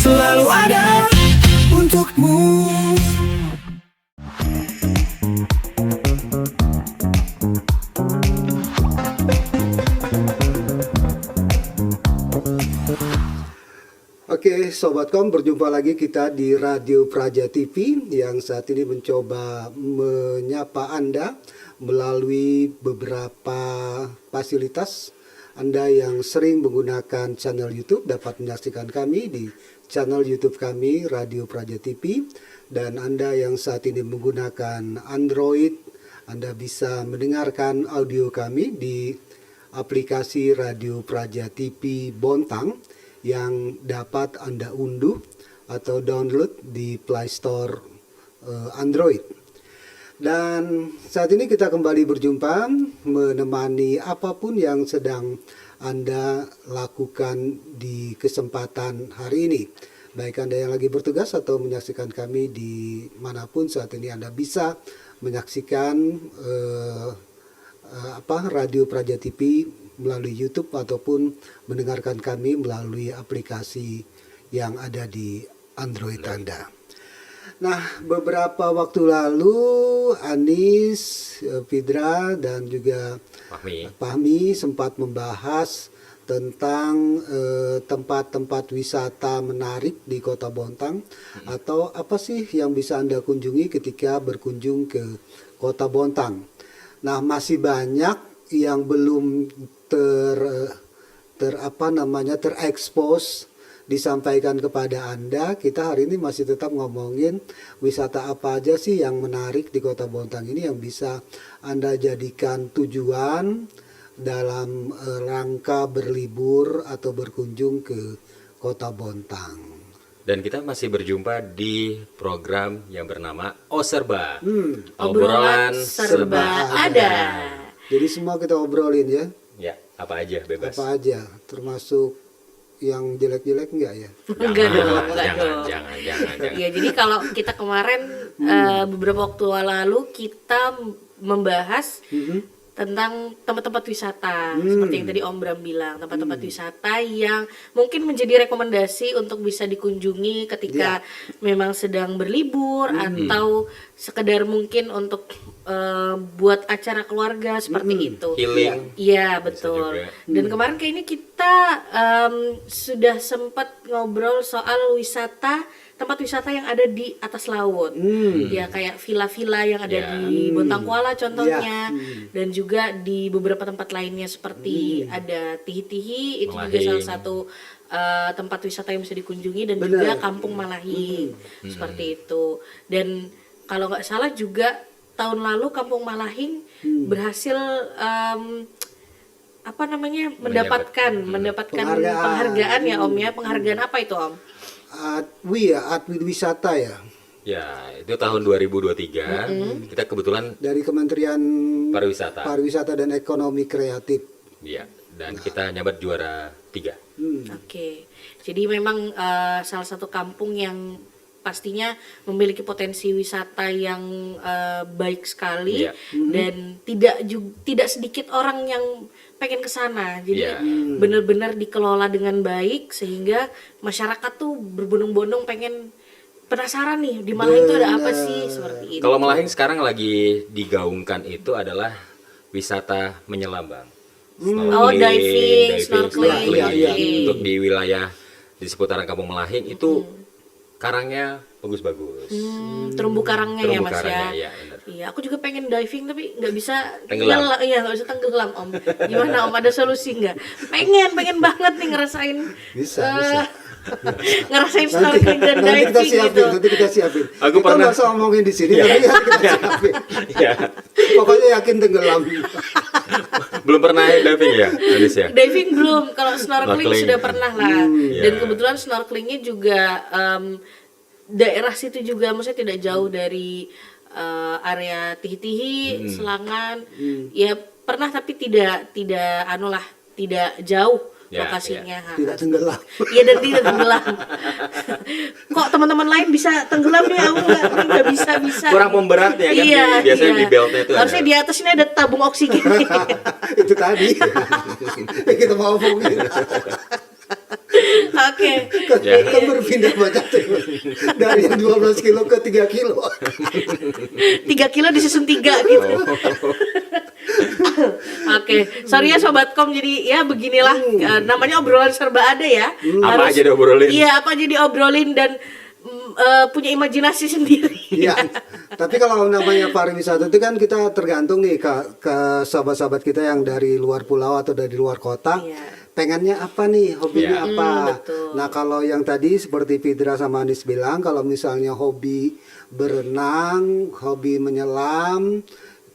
selalu ada untukmu. Oke, Sobatkom, berjumpa lagi kita di Radio Praja TV yang saat ini mencoba menyapa Anda melalui beberapa fasilitas. Anda yang sering menggunakan channel YouTube dapat menyaksikan kami di channel YouTube kami Radio Praja TV, dan Anda yang saat ini menggunakan Android, Anda bisa mendengarkan audio kami di aplikasi Radio Praja TV Bontang yang dapat Anda unduh atau download di Play Store Android. Dan saat ini kita kembali berjumpa menemani apapun yang sedang Anda lakukan di kesempatan hari ini. Baik Anda yang lagi bertugas atau menyaksikan kami di manapun saat ini Anda bisa menyaksikan Radio Praja TV melalui YouTube ataupun mendengarkan kami melalui aplikasi yang ada di Android Anda. Nah, beberapa waktu lalu Anis, Fidra dan juga Fahmi sempat membahas tentang tempat-tempat wisata menarik di Kota Bontang, atau apa sih yang bisa Anda kunjungi ketika berkunjung ke Kota Bontang. Nah, masih banyak yang belum terekspos disampaikan kepada Anda. Kita hari ini masih tetap ngomongin wisata apa aja sih yang menarik di Kota Bontang ini yang bisa Anda jadikan tujuan dalam rangka berlibur atau berkunjung ke Kota Bontang. Dan kita masih berjumpa di program yang bernama Serba. Obrolan serba ada. Jadi semua kita obrolin ya. Ya, apa aja bebas. Apa aja, termasuk yang jelek-jelek enggak ya? Jangan. Ya, jadi kalau kita kemarin beberapa waktu lalu kita membahas tentang tempat-tempat wisata, seperti yang tadi Om Bram bilang, tempat-tempat wisata yang mungkin menjadi rekomendasi untuk bisa dikunjungi ketika memang sedang berlibur atau sekedar mungkin untuk buat acara keluarga seperti itu. Healing. Iya, betul. Dan kemarin kayaknya kita sudah sempat ngobrol soal tempat wisata yang ada di atas laut, ya kayak villa-villa yang ada di Bontang Kuala contohnya, dan juga di beberapa tempat lainnya seperti ada Tihi-Tihi, itu juga salah satu tempat wisata yang bisa dikunjungi, dan juga Kampung Malahing, seperti itu. Dan kalau nggak salah juga tahun lalu Kampung Malahing berhasil mendapatkan penghargaan ya Om ya. Penghargaan apa itu Om? Atwi Wisata ya. Ya, itu tahun 2023. Kita kebetulan dari Kementerian Pariwisata dan Ekonomi Kreatif. Iya, dan kita nyabat juara 3. Oke. Jadi memang salah satu kampung yang pastinya memiliki potensi wisata yang baik sekali, dan tidak sedikit orang yang pengen ke sana. Jadi benar-benar dikelola dengan baik sehingga masyarakat tuh berbondong-bondong pengen penasaran nih di Malahing itu ada apa sih, seperti itu. Kalau Malahing sekarang lagi digaungkan itu adalah wisata menyelam, Bang. Diving, snorkeling. Untuk di wilayah di seputaran Kampung Malahing itu karangnya bagus-bagus. Terumbu karangnya ya Mas ya. Iya, aku juga pengen diving tapi nggak bisa tenggelam. Iya, nggak bisa tenggelam Om. Gimana Om, ada solusi nggak? Pengen banget nih ngerasain. Bisa. Ngerasain snorkeling dan diving gitu. Nanti kita siapin. Aku kita pernah nggak usah ngomongin di sini, tapi kita siapin. Pokoknya yakin tenggelam. Belum pernah diving ya, Anis ya? Diving belum, kalau snorkeling sudah pernah lah. Dan kebetulan snorkelingnya juga daerah situ juga, maksudnya tidak jauh dari area Tihi-Tihi, Selangan. Ya pernah tapi tidak jauh lokasinya. Tidak tenggelam. Iya, dan tidak tenggelam. Kok teman-teman lain bisa tenggelam nih, aku nggak bisa. Kurang pemberat ya kan? Iya, biasanya di beltnya itu harusnya di atas ini ada tabung oksigen. Itu tadi kita mau ngomongin. Oke. Ya. Kan berpindah banyak tuh. Dari yang 12 kilo ke 3 kilo. 3 kilo di season 3 gitu. Oke, sorry ya Sobat Kom, jadi ya beginilah namanya obrolan serba ada ya. Apa aja diobrolin. Iya, apa aja diobrolin dan punya imajinasi sendiri. Iya. Tapi kalau namanya pariwisata itu kan kita tergantung nih ke sahabat-sahabat kita yang dari luar pulau atau dari luar kota. Iya. Pengennya apa nih, hobinya Iya. apa. Betul. Nah kalau yang tadi seperti Fidra sama Anis bilang, kalau misalnya hobi berenang, hobi menyelam,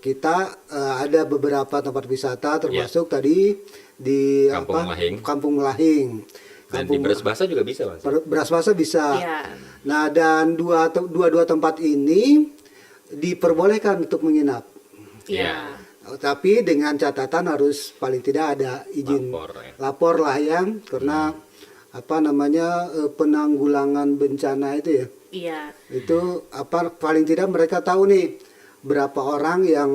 kita ada beberapa tempat wisata termasuk tadi di Kampung Melahing. Kampung Melahing. Dan di Beras Basah juga bisa, Mas. Beras Basah bisa. Iya. Nah dan dua tempat ini diperbolehkan untuk menginap. Iya. Tapi dengan catatan harus paling tidak ada izin Lapor, ya. lapor lah ya, karena apa namanya penanggulangan bencana itu ya. Iya. Itu apa paling tidak mereka tahu nih berapa orang yang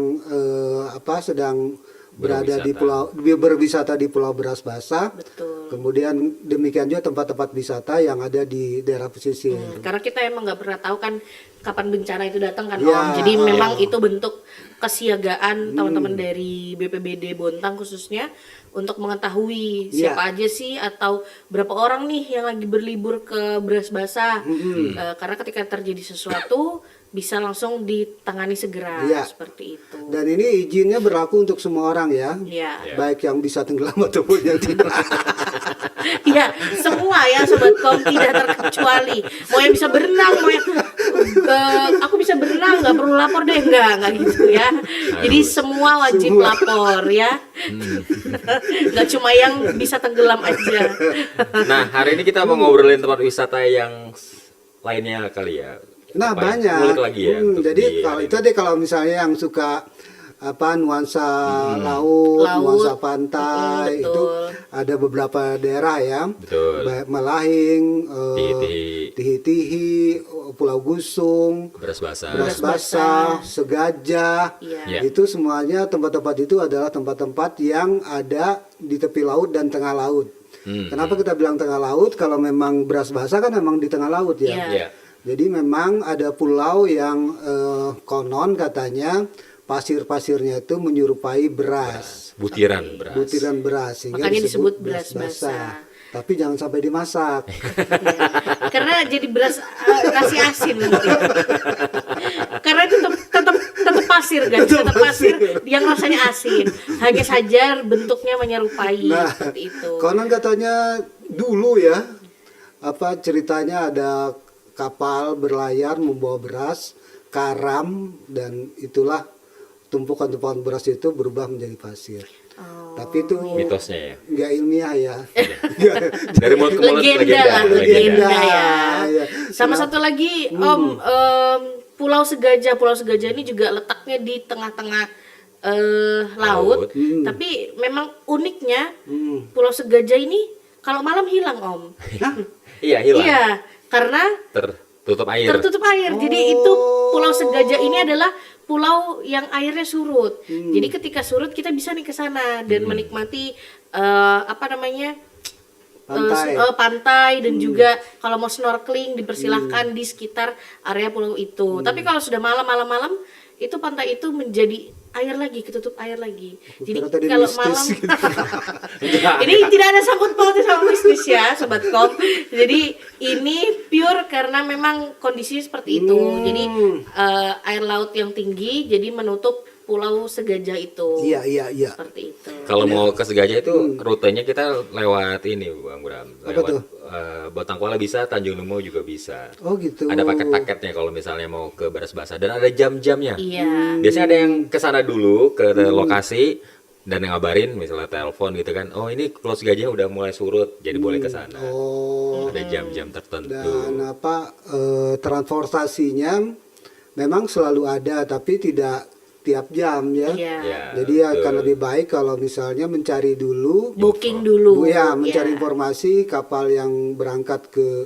sedang berada di berwisata di Pulau Beras Basah. Betul. Kemudian demikian juga tempat-tempat wisata yang ada di daerah pesisir. Karena kita emang nggak pernah tahu kan kapan bencana itu datang kan Ya, Om. Jadi memang ya. itu bentuk kesiagaan teman-teman dari BPBD Bontang khususnya untuk mengetahui Ya. siapa aja sih atau berapa orang nih yang lagi berlibur ke Beras Basah. Karena ketika terjadi sesuatu bisa langsung ditangani segera Ya. seperti itu. Dan ini izinnya berlaku untuk semua orang ya. Ya. Baik yang bisa tenggelam ataupun yang tidak. Ya, semua ya Sobat Kom tidak terkecuali. Mau yang bisa berenang, mau yang aku bisa berenang nggak perlu lapor deh, nggak gitu ya. Jadi semua wajib Semua. lapor ya. Nggak cuma yang bisa tenggelam aja. Nah, hari ini kita mau ngobrolin tempat wisata yang lainnya kali ya. Nah Apa ya? banyak. Ngulik lagi ya. untuk Jadi di kalau hari itu ini. deh kalau misalnya yang suka apa nuansa laut, Laut. nuansa pantai Betul. itu ada beberapa daerah ya. Betul. Baik Melahing, Tihi-tihi. Tihi-tihi, Pulau Gusung, Beras Basah. Beras Basah, Segajah. Iya. Ya. Itu semuanya tempat-tempat itu adalah tempat-tempat yang ada di tepi laut dan tengah laut. Kenapa kita bilang tengah laut? Kalau memang Beras Basah kan memang di tengah laut ya. Iya. Iya. Jadi memang ada pulau yang konon katanya pasir-pasirnya itu menyerupai beras, Butiran beras. butiran beras, sehingga Makanya disebut beras basah. Tapi jangan sampai dimasak. Karena jadi beras nasi asin nanti. Karena itu tetap pasir guys, tetap pasir yang rasanya asin. Hanya saja bentuknya menyerupai Nah, seperti itu. konon katanya dulu ya, apa ceritanya ada kapal berlayar membawa beras, karam, dan itulah tumpukan-tumpukan beras itu berubah menjadi pasir. Oh, Tapi itu Mitosnya ya. nggak ilmiah ya. Dari mulut ke mulut legenda lah, legenda ya. Iya. Sama satu lagi Om, Pulau Segajah. Pulau Segajah ini juga letaknya di tengah-tengah laut. Tapi memang uniknya Pulau Segajah ini kalau malam hilang Om. Iya, hilang. Iya, karena Tertutup air. tertutup air. Jadi itu Pulau Segajah ini adalah pulau yang airnya surut. Jadi ketika surut kita bisa nih ke sana dan menikmati apa namanya? Pantai. Pantai dan juga kalau mau snorkeling dipersilahkan di sekitar area pulau itu. Tapi kalau sudah malam itu pantai itu menjadi air lagi, ketutup air lagi. Jadi Kira tadi kalau mistis malam gitu. ini tidak ada sangkut pautnya sama mistis ya Sobat Kom. Jadi ini pure karena memang kondisinya seperti itu. Jadi air laut yang tinggi jadi menutup Pulau Segajah itu. Iya. Seperti itu. Kalau mau ke Segajah itu rutenya kita lewat ini Bang Bram. Apa Lewat tuh? Botangkuala bisa, Tanjung Nemo juga bisa. Oh gitu. Ada paket-paketnya kalau misalnya mau ke Beras Basah dan ada jam-jamnya. Iya. Biasanya ada yang ke sana dulu ke lokasi dan yang ngabarin misalnya telepon gitu kan. Oh, ini Pulau Segajah udah mulai surut, jadi boleh ke sana. Oh. Ada jam-jam tertentu. Dan apa transportasinya memang selalu ada tapi tidak tiap jam ya. Iya. Ya, Jadi akan lebih baik kalau misalnya mencari dulu, Booking dulu. ya mencari Iya. informasi kapal yang berangkat ke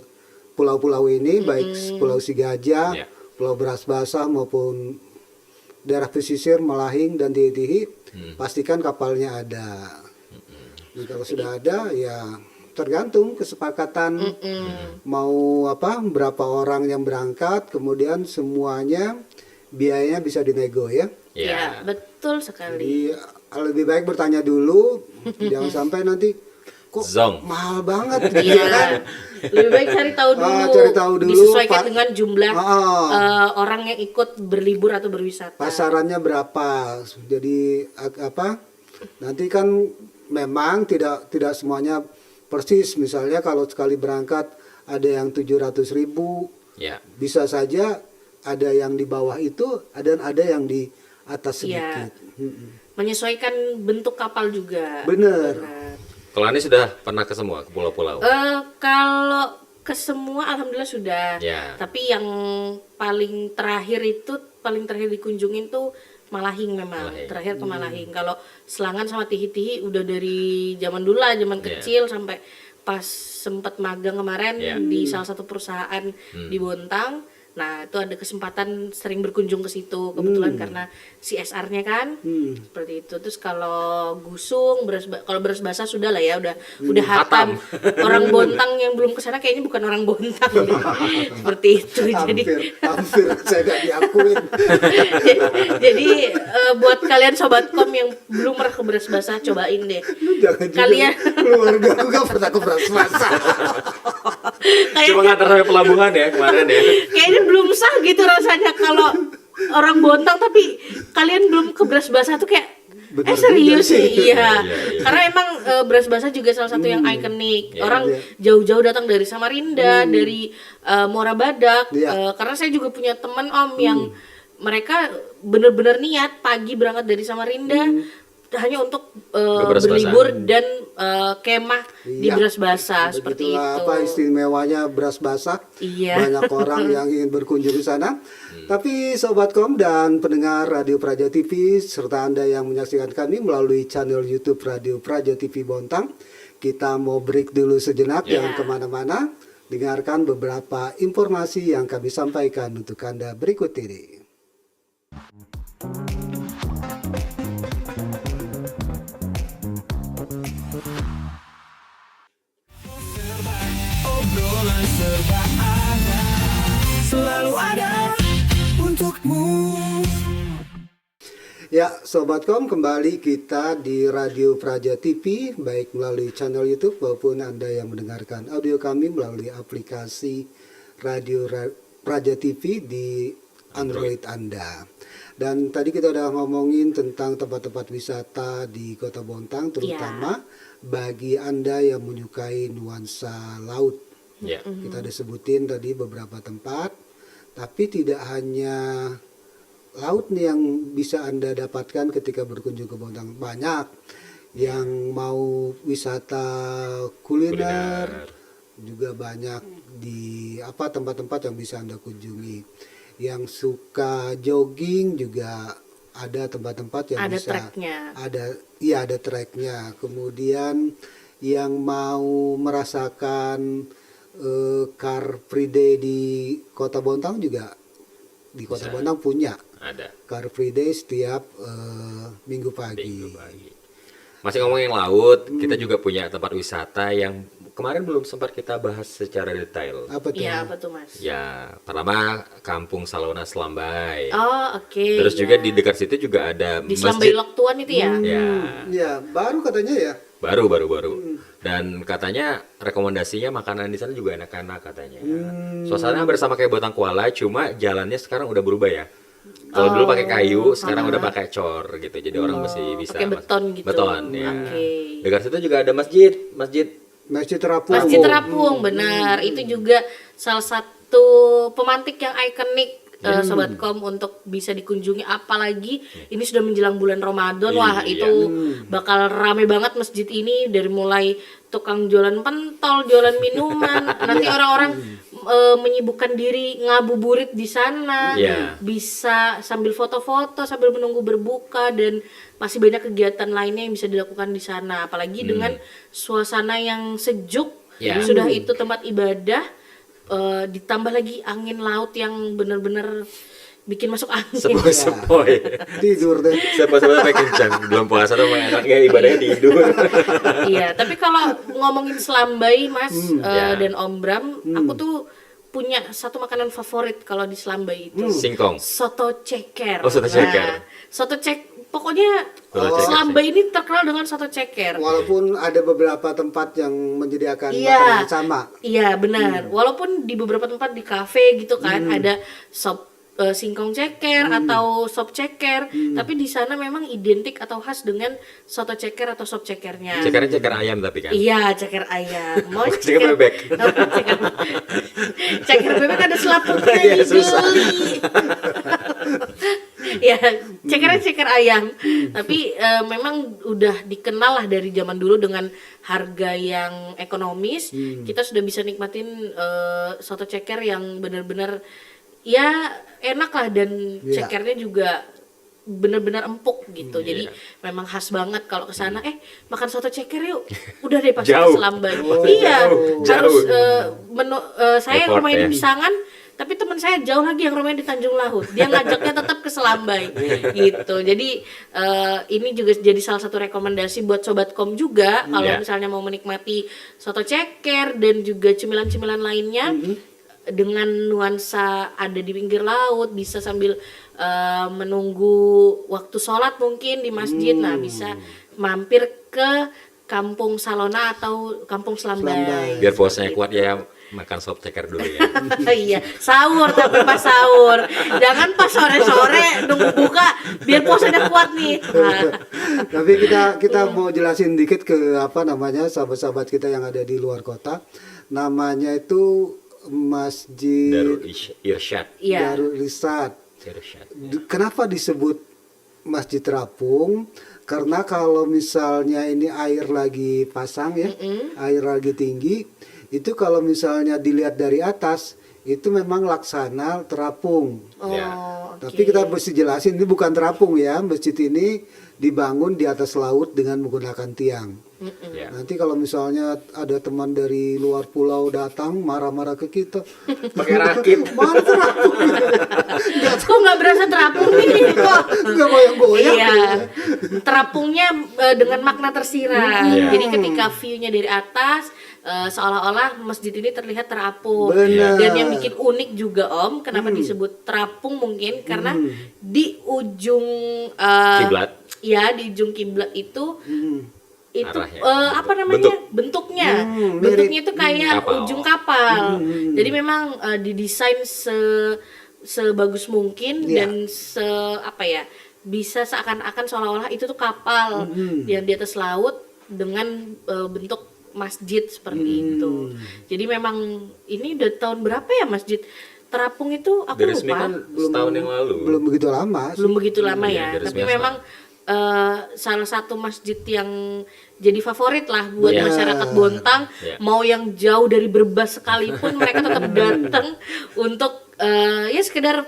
pulau-pulau ini, baik Pulau Sigajah, Ya. Pulau Beras Basah maupun daerah pesisir Melahing dan Tihi-Tihi, pastikan kapalnya ada. Jadi kalau sudah ada, ya tergantung kesepakatan mau apa berapa orang yang berangkat, kemudian semuanya biayanya bisa dinego ya. Ya, betul sekali. Jadi lebih baik bertanya dulu, jangan sampai nanti kok Zong. mahal banget gitu Iya. kan. Lebih baik cari tahu dulu. Cari tahu dulu, Disesuaikan Pak. dengan jumlah orang yang ikut berlibur atau berwisata. Pasarannya berapa. Jadi apa? Nanti kan memang tidak semuanya persis. Misalnya kalau sekali berangkat ada yang 700.000, Ya. bisa saja ada yang di bawah itu dan ada yang di atas Iya. sedikit. Mm-mm. Menyesuaikan bentuk kapal juga. Bener. Kalau Ani sudah pernah ke semua ke pulau-pulau? Kalau ke semua alhamdulillah sudah. Ya. Tapi yang paling terakhir dikunjungin tuh Malahing memang. Malahing. Terakhir ke Malahing. Kalau Selangan sama Tihi-Tihi udah dari zaman dulu lah, zaman kecil sampai pas sempat magang kemarin di salah satu perusahaan di Bontang. Nah, itu ada kesempatan sering berkunjung ke situ kebetulan karena CSR-nya kan. Seperti itu. Terus kalau Gusung, kalau beras basah sudah lah ya, udah hatam. Orang Bontang yang belum kesana kayaknya bukan orang Bontang. Seperti itu. Jadi Hampir saya nggak diakuin. jadi buat kalian sobat kom yang belum pernah ke beras basah, cobain deh. Jangan juga Kalian keluarga aku nggak pernah ke beras basah. Cuma ngantar sampai pelabuhan ya kemarin ya. kayaknya belum sah gitu rasanya kalau orang Bontang tapi kalian belum ke beras basah tuh kayak Bener serius juga sih. sih iya. Iya. Karena emang beras basah juga salah satu yang ikonik. Orang jauh-jauh datang dari Samarinda, dari Muara Badak. Iya. Karena saya juga punya teman om yang mereka bener-bener niat pagi berangkat dari Samarinda hanya untuk Beras berlibur dan kemah di Iya. beras basah seperti Begitulah itu. apa istimewanya beras basah. Iya. Banyak orang yang ingin berkunjung di sana. Tapi Sobat Kom dan pendengar Radio Praja TV serta Anda yang menyaksikan kami melalui channel YouTube Radio Praja TV Bontang, kita mau break dulu sejenak, jangan kemana-mana. Dengarkan beberapa informasi yang kami sampaikan untuk Anda berikut ini. Obrolan serba ada, selalu ada untukmu. Ya, Sobat Kom, kembali kita di Radio Praja TV, baik melalui channel YouTube maupun Anda yang mendengarkan audio kami melalui aplikasi Radio Praja TV di Android Anda. Dan tadi kita udah ngomongin tentang tempat-tempat wisata di Kota Bontang, terutama bagi Anda yang menyukai nuansa laut. Ya. Kita udah sebutin tadi beberapa tempat, tapi tidak hanya laut nih yang bisa Anda dapatkan ketika berkunjung ke Bontang. Banyak yang mau wisata kuliner, juga banyak di tempat-tempat yang bisa Anda kunjungi. Yang suka jogging juga ada tempat-tempat yang Ada bisa treknya. ada treknya. Kemudian yang mau merasakan Car Free Day di Kota Bontang juga di Kota Bontang punya Ada. Car Free Day setiap minggu pagi. Masih ngomongin laut, kita juga punya tempat wisata yang kemarin belum sempat kita bahas secara detail. Apa tuh? Iya, apa tuh Mas? Ya, pertama Kampung Salona Selambai. Oh, oke. Terus juga di dekat situ juga ada di Selambai Loktuan itu ya? Ya, Ya, baru katanya ya. baru. Dan katanya rekomendasinya makanan di sana juga enak-enak katanya. Suasana bersama kayak Bontang Kuala, cuma jalannya sekarang udah berubah ya. Kalau dulu pakai kayu, sekarang udah pakai cor gitu. Jadi orang masih bisa pakai beton gitu. Beton ya. Oke. Dekat situ juga ada masjid Masjid Terapung. Masjid Terapung, benar. Itu juga salah satu pemantik yang ikonik Sobat Kom untuk bisa dikunjungi, apalagi ini sudah menjelang bulan Ramadan. Wah, itu bakal rame banget masjid ini, dari mulai tukang jualan pentol, jualan minuman. Nanti orang-orang menyibukkan diri ngabuburit di sana, bisa sambil foto-foto sambil menunggu berbuka, dan masih banyak kegiatan lainnya yang bisa dilakukan di sana. Apalagi dengan suasana yang sejuk, sudah itu tempat ibadah, ditambah lagi angin laut yang benar-benar bikin masuk angin. Sepoi-sepoi. Tidur deh. Sepoi-sepoi sampai kencang. Belum puasa tuh emang enaknya ibadahnya tidur. Iya, tapi kalau ngomongin Selambai Mas Ya. dan Om Bram, aku tuh punya satu makanan favorit kalau di Selambai itu. Singkong. Soto ceker. Oh, soto ceker. Soto pokoknya Soto ceker Selambai ini terkenal dengan soto ceker. Walaupun ada beberapa tempat yang menyediakan Iya. makanan yang sama. Iya, benar. Walaupun di beberapa tempat di kafe gitu kan ada sop singkong ceker atau sop ceker, tapi di sana memang identik atau khas dengan soto ceker atau sop cekernya. Cekernya ceker ayam tapi kan. Iya, ceker ayam. Mau Bukan ceker bebek. Oh, ceker bebek ada selaputnya Iya, nih, susah. geli. Ya, cekernya ceker ayam. Tapi memang udah dikenal lah dari zaman dulu dengan harga yang ekonomis. Kita sudah bisa nikmatin soto ceker yang benar-benar ya enak lah, dan Iya. cekernya juga benar-benar empuk gitu. Jadi memang khas banget kalau ke sana makan soto ceker yuk. Udah deh pasti ke Jauh. Selambai. Oh, Iya, jauh. harus saya Effort rumahnya ya. di Pisangan, tapi teman saya jauh lagi yang rumahnya di Tanjung Laut. Dia ngajaknya tetap ke Selambai gitu. Jadi ini juga jadi salah satu rekomendasi buat Sobatkom juga kalau Iya. misalnya mau menikmati soto ceker dan juga cemilan-cemilan lainnya dengan nuansa ada di pinggir laut, bisa sambil menunggu waktu sholat mungkin di masjid. Nah, bisa mampir ke Kampung Salona atau Kampung Selambai. Biar puasanya kuat ya makan sop ceker dulu ya. Iya, sahur tapi pas sahur. Jangan pas sore-sore nunggu buka biar puasanya kuat nih. Nah, Tapi kita mau jelasin dikit ke apa namanya sahabat-sahabat kita yang ada di luar kota. Namanya itu Masjid Darul Irsyad. iya. Darul Irsyad. Irsyad. Kenapa disebut Masjid Terapung? Karena kalau misalnya ini air lagi pasang ya, air lagi tinggi, itu kalau misalnya dilihat dari atas, itu memang laksana terapung. Oh, Ya. oke. Tapi kita mesti jelasin ini bukan terapung ya, masjid ini dibangun di atas laut dengan menggunakan tiang. Ya. Nanti kalau misalnya ada teman dari luar pulau datang marah-marah ke kita, Pakai rakit. mana terapung? Kok nggak berasa terapung nih kok? Nggak goyang-goyang. Iya, terapungnya dengan makna tersirat. Iya. Jadi ketika view-nya dari atas, seolah-olah masjid ini terlihat terapung. Benar. Dan yang bikin unik juga Om, kenapa disebut terapung mungkin karena di ujung Kiblat. ya di ujung kiblat itu Arahnya. apa namanya bentuknya bentuknya itu kayak Kapal. ujung kapal. Jadi memang didesain sebagus mungkin Iya. dan apa ya, bisa seakan-akan seolah-olah itu tuh kapal yang di atas laut dengan bentuk masjid seperti itu. Jadi memang ini udah tahun berapa ya masjid terapung itu aku Diresmikan lupa. setahun yang lalu. Belum begitu lama. Belum begitu lama Iya, ya, dari tapi 19 memang salah satu masjid yang jadi favorit lah buat Iya. masyarakat Bontang. Iya. Mau yang jauh dari Brebes sekalipun mereka tetap datang untuk ya sekedar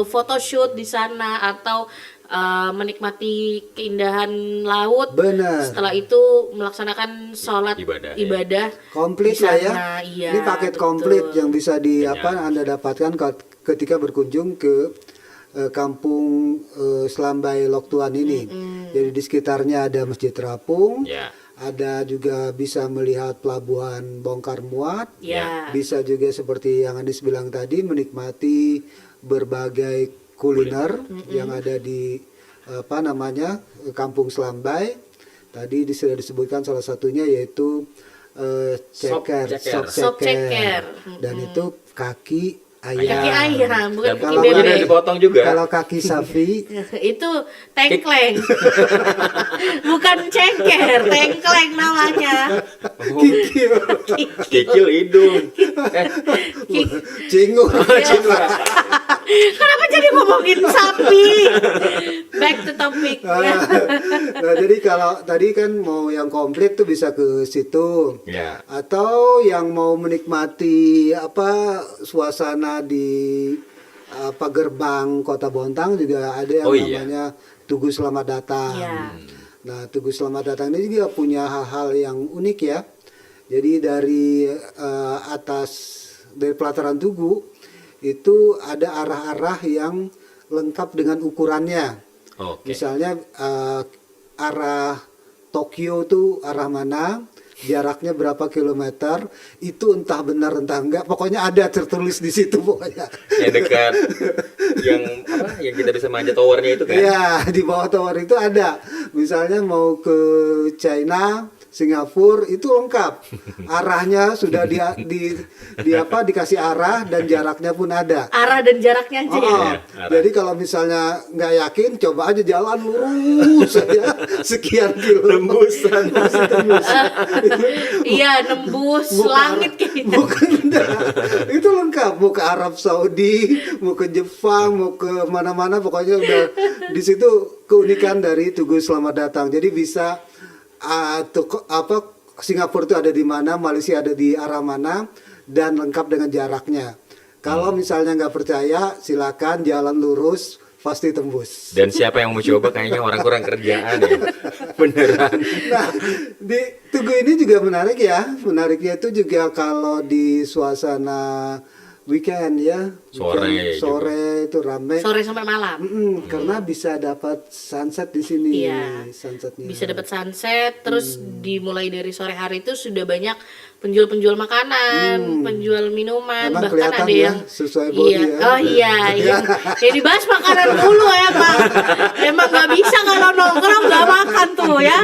photoshoot di sana atau menikmati keindahan laut. Benar. Setelah itu melaksanakan sholat Ibadah, ibadah Komplit di lah ya. sana. Iya, Ini paket betul. komplit yang bisa Kenyang. Anda dapatkan ketika berkunjung ke kampung Selambai Loktuan ini. Jadi di sekitarnya ada Masjid Terapung. Ya. Ada juga bisa melihat pelabuhan bongkar muat. Ya. Bisa juga seperti yang Andis bilang tadi menikmati berbagai kuliner yang ada di apa namanya Kampung Selambai. Tadi sudah disebutkan salah satunya yaitu ceker, Sop ceker. dan itu kaki ayam. Kaki ayam, bukan Dan kaki kalau bumbunya bebek. udah dipotong juga. Kalau kaki sapi Itu tengkleng. Bukan ceker, tengkleng namanya. kikil, Kikil hidung. cingur. Kenapa jadi ngomongin sapi? Back to topic. Nah, jadi kalau tadi kan mau yang komplit tuh bisa ke situ. Ya. Atau yang mau menikmati apa suasana di apa gerbang Kota Bontang juga ada yang Oh, iya. namanya Tugu Selamat Datang. Iya. Nah, Tugu Selamat Datang ini juga punya hal-hal yang unik ya. Jadi dari atas dari pelataran Tugu itu ada arah-arah yang lengkap dengan ukurannya. Oke. Misalnya arah Tokyo tuh arah mana, jaraknya berapa kilometer, itu entah benar entah enggak, pokoknya ada tertulis di situ pokoknya. Yang dekat yang apa? Yang kita bisa manjat towernya itu kan? Iya, di bawah tower itu ada. Misalnya mau ke China, Singapura itu lengkap. Arahnya sudah dikasih arah dan jaraknya pun ada. Arah dan jaraknya aja ya. Oh, arah. jadi kalau misalnya nggak yakin, coba aja jalan lurus saja sekian kilo. Tembusan. Iya, nembus langit gitu. Bukan enggak. Itu lengkap. Mau ke Arab Saudi, mau ke Jepang, mau ke mana-mana, pokoknya udah di situ keunikan dari Tugu Selamat Datang. Jadi bisa Singapura itu ada di mana, Malaysia ada di arah mana, dan lengkap dengan jaraknya. Kalau misalnya nggak percaya, silakan jalan lurus, pasti tembus. Dan siapa yang mau coba kayaknya orang kurang kerjaan ya. Beneran. Nah, di Tugu ini juga menarik ya. Menariknya itu juga kalau di suasana weekend ya, sore itu rame. Sore sampai malam. Karena bisa dapat sunset di sini. Iya. Sunsetnya. Bisa dapat sunset, terus dimulai dari sore hari itu sudah banyak penjual-penjual makanan, penjual minuman, Emang bahkan kelihatan ada ya, yang sesuai body iya. ya. Oh iya, iya. Ya dibahas makanan dulu ya, Pak. Emang nggak bisa kalau nongkrong nggak makan tuh ya.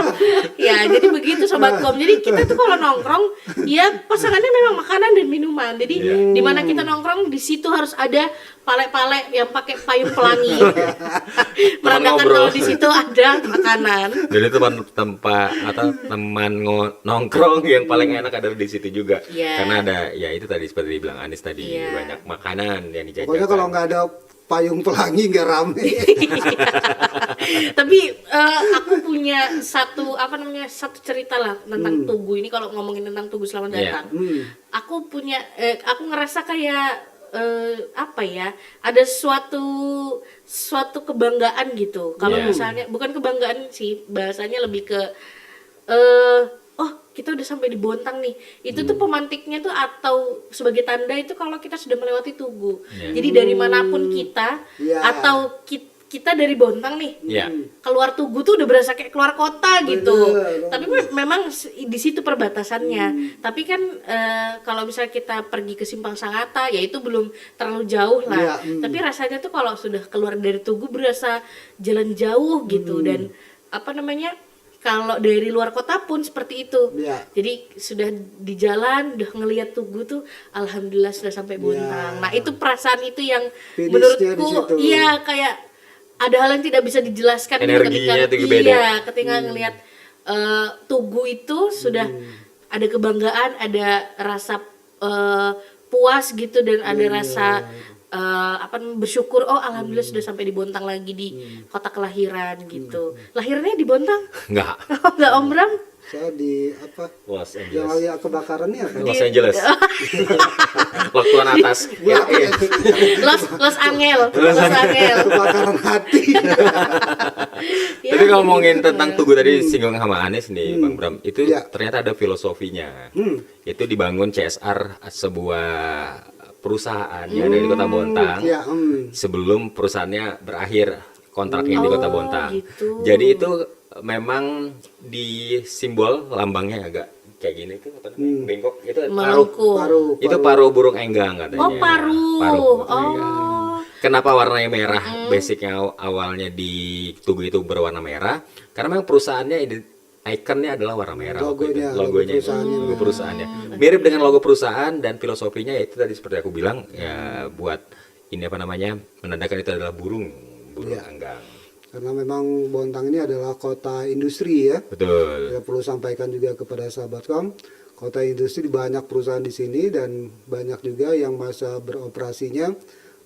Ya, jadi begitu Sobat Kom. Jadi kita tuh kalau nongkrong, ya pasangannya memang makanan dan minuman. Jadi di mana kita nongkrong, di situ harus ada pale-pale yang pakai payung pelangi. Menandakan ngobrol. kalau di situ ada makanan. Dan itu teman nongkrong yang paling enak ada di situ juga. Iya. Karena ada ya itu tadi seperti dibilang Anis tadi, Iya. banyak makanan yang dijajakan. Pokoknya kalau nggak ada payung pelangi nggak rame. Tapi aku punya satu cerita lah tentang Tugu ini. Kalau ngomongin tentang Tugu Selamat Datang, aku ngerasa kayak ada suatu kebanggaan gitu. Kalau misalnya bukan kebanggaan sih, bahasanya lebih ke kita udah sampai di Bontang nih. Itu tuh pemantiknya tuh atau sebagai tanda itu kalau kita sudah melewati Tugu. Jadi dari manapun kita atau kita dari Bontang nih, keluar Tugu tuh udah berasa kayak keluar kota gitu. Tapi memang di situ perbatasannya. Tapi kan kalau misalnya kita pergi ke Simpang Sangatta, ya itu belum terlalu jauh lah. Tapi rasanya tuh kalau sudah keluar dari Tugu berasa jalan jauh gitu. Dan kalau dari luar kota pun seperti itu. Jadi sudah di jalan, udah ngelihat Tugu tuh, alhamdulillah sudah sampai Bontang. Nah itu perasaan itu yang Finishnya menurutku, iya kayak ada hal yang tidak bisa dijelaskan Energinya itu beda. ketika ngelihat Tugu itu sudah ada kebanggaan, ada rasa puas gitu, dan ada rasa bersyukur, alhamdulillah sudah sampai di Bontang lagi, di kota kelahiran gitu. Lahirnya di Bontang? Enggak. Enggak, Om Bram? Saya di Los yang Angeles. lagi kebakaran ini apa? Los Angeles. Waktuan atas. Los Angel. Kebakaran hati. Ya, Tapi ngomongin tentang Tugu tadi singgung sama Anis nih, Bang Bram, itu ternyata ada filosofinya. Itu dibangun CSR, sebuah perusahaan yang ada di Kota Bontang. Sebelum perusahaannya berakhir kontraknya di Kota Bontang. Gitu. Jadi itu memang di simbol lambangnya agak kayak gini tuh apa namanya? Bengkok itu melengkung. Itu paruh burung enggang katanya. Oh, paruh. Burung Oh. enggang. Kenapa warnanya merah? Basicnya awalnya di Tugu itu berwarna merah karena memang perusahaannya ikonnya adalah warna merah. Logonya logo perusahaannya. Mirip dengan logo perusahaan, dan filosofinya yaitu tadi seperti aku bilang ya, buat ini menandakan itu adalah burung enggang. Karena memang Bontang ini adalah kota industri ya. Betul. Kita perlu sampaikan juga kepada sahabat Kom, kota industri, banyak perusahaan di sini dan banyak juga yang masa beroperasinya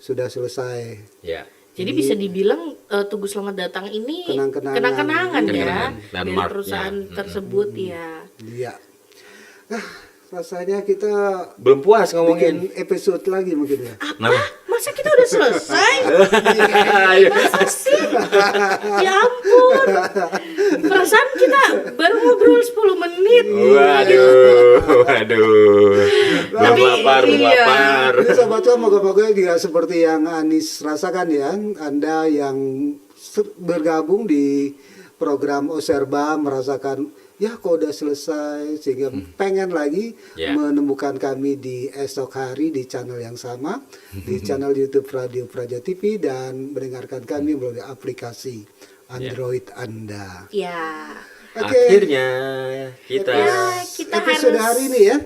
sudah selesai. Ya. Jadi bisa dibilang Tugu Selamat Datang ini Kenang-kenangan. ya dari Landmarknya. perusahaan tersebut ya. Iya. Rasanya kita Belum puas ngomongin. bikin episode lagi mungkin ya. Apa? Masa kita udah selesai? Ayo. Masa sih? Ya ampun. Perasaan kita baru ngobrol 10 menit. Waduh. Tapi, lapar, iya. lapar. Jadi sobat cuan, moga-moga juga seperti yang Anis rasakan ya, Anda yang bergabung di program Oserba merasakan ya kok udah selesai sehingga pengen lagi Ya. menemukan kami di esok hari di channel yang sama, di channel YouTube Radio Praja TV, dan mendengarkan kami melalui aplikasi Android Anda. Ya. Oke. Akhirnya kita Kita Episode harus hari ini ya.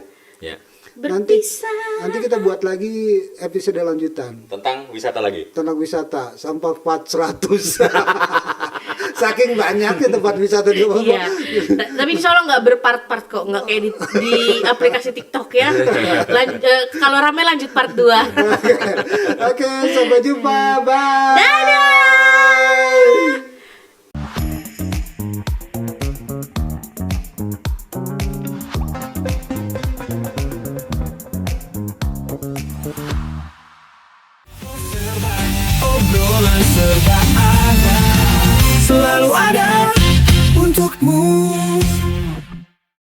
ya berpisah. Nanti kita buat lagi episode lanjutan tentang wisata lagi. tentang wisata sampai part 100. Saking banyaknya tempat wisata di Lombok. Iya, tapi insya Allah nggak berpart-part kok, nggak kayak di aplikasi TikTok ya. Kalau rame lanjut part 2. Oke, sampai jumpa. Bye. Dadah.